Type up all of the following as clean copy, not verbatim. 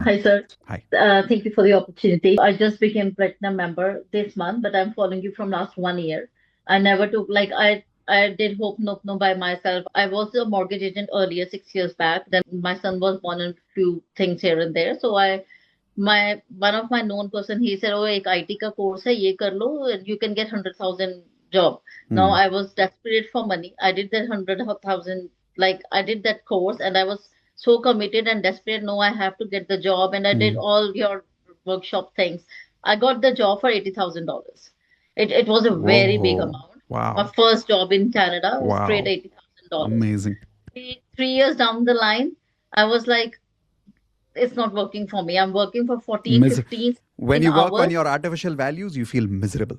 Hi, sir. Hi. Thank you for the opportunity. I just became platinum member this month, but I'm following you from last 1 year. I never took like I did Hope No No by myself. I was a mortgage agent earlier, 6 years back. Then my son was born and few things here and there. So I my one of my known person he said, "Oh, एक IT का course है, ये कर लो, and you can get 100,000 job." Now Hmm. I was desperate for money. I did that 100,000 like I did that course and I was so committed and desperate. No, I have to get the job, and I did Hmm. all your workshop things. I got the job for $80,000. It was a very big Whoa. amount. My Wow. first job in Canada was straight Wow. $80,000. Amazing. Three years down the line, I was like, it's not working for me. I'm working for 14, Mis- 15, when 16 you work on hours. your artificial values, you feel miserable.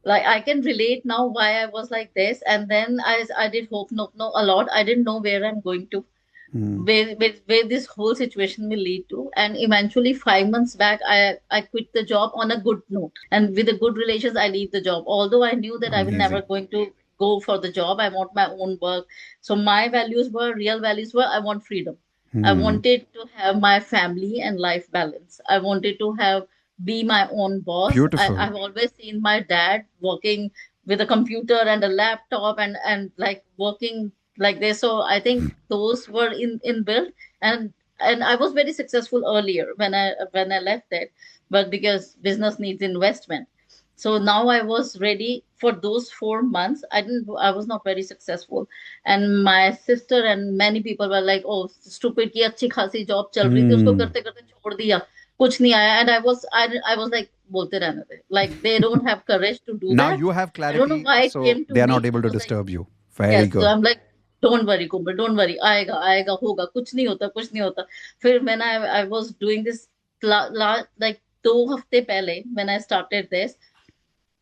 Like I can relate now why I was like this. And then I did Hope No No a lot. I didn't know where I'm going to. Hmm. Where this whole situation will lead to. And eventually, 5 months back, I quit the job on a good note. And with the good relations, I leave the job. Although I knew that I will never Amazing. going to go for the job. I want my own work. So my real values were, I want freedom. I Hmm. wanted to have my family and life balance. I wanted to be my own boss. Beautiful. I've always seen my dad working with a computer and a laptop and like working like this. So I think those were in built, and I was very successful earlier when I left it, but because business needs investment. So now I was ready for those 4 months. I was not very successful. And my sister and many people were like, oh, stupid की अच्छी खासी job चल रही थी उसको Hmm. करते करते छोड़ दिया कुछ नहीं आया. And I was like बोलते रहने दे. Like they don't have courage to do Now that. you have I don't know clarity, why it so came to they are me. not able I to was like, disturb you. Very yes. So good. I'm like, don't worry, Kumbal, don't worry. आएगा आएगा होगा कुछ नहीं होता कुछ नहीं होता. फिर when I was doing this like 2 हफ्ते पहले when I started this,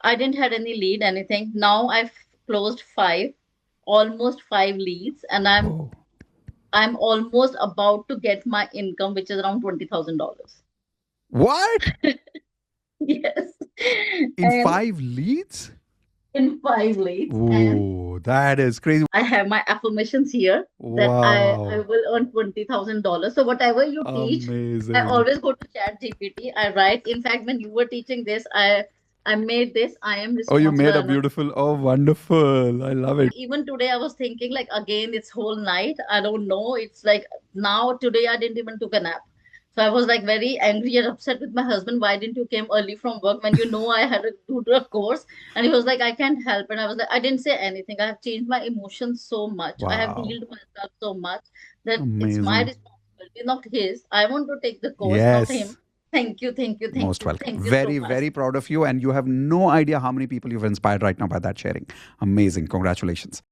I didn't had any lead anything. Now I've closed almost five leads, and Whoa. I'm almost about to get my income, which is around $20,000. What? Yes, In and 5 leads? in five leads, and Ooh, that is crazy. I have my affirmations here that I Wow. will earn $20,000. So whatever you teach, I Amazing. always go to Chat GPT. I write. In fact, when you were teaching this, I made this. I am Oh, you responsible. made a And beautiful. Oh, wonderful. I love it. even today, I was thinking like again, it's whole night. I don't know. It's like now today I didn't even took a nap. So I was like very angry and upset with my husband. Why didn't you came early from work when you know I had to do the course? And he was like, I can't help. And I was like, I didn't say anything. I have changed my emotions so much. I have Wow. healed myself so much that it's my Amazing. responsibility, not his. I want to take the course, not him. Yes. Thank you, thank you, thank Most you, welcome. thank you so Very, much. very proud of you. And you have no idea how many people you've inspired right now by that sharing. Amazing. Congratulations.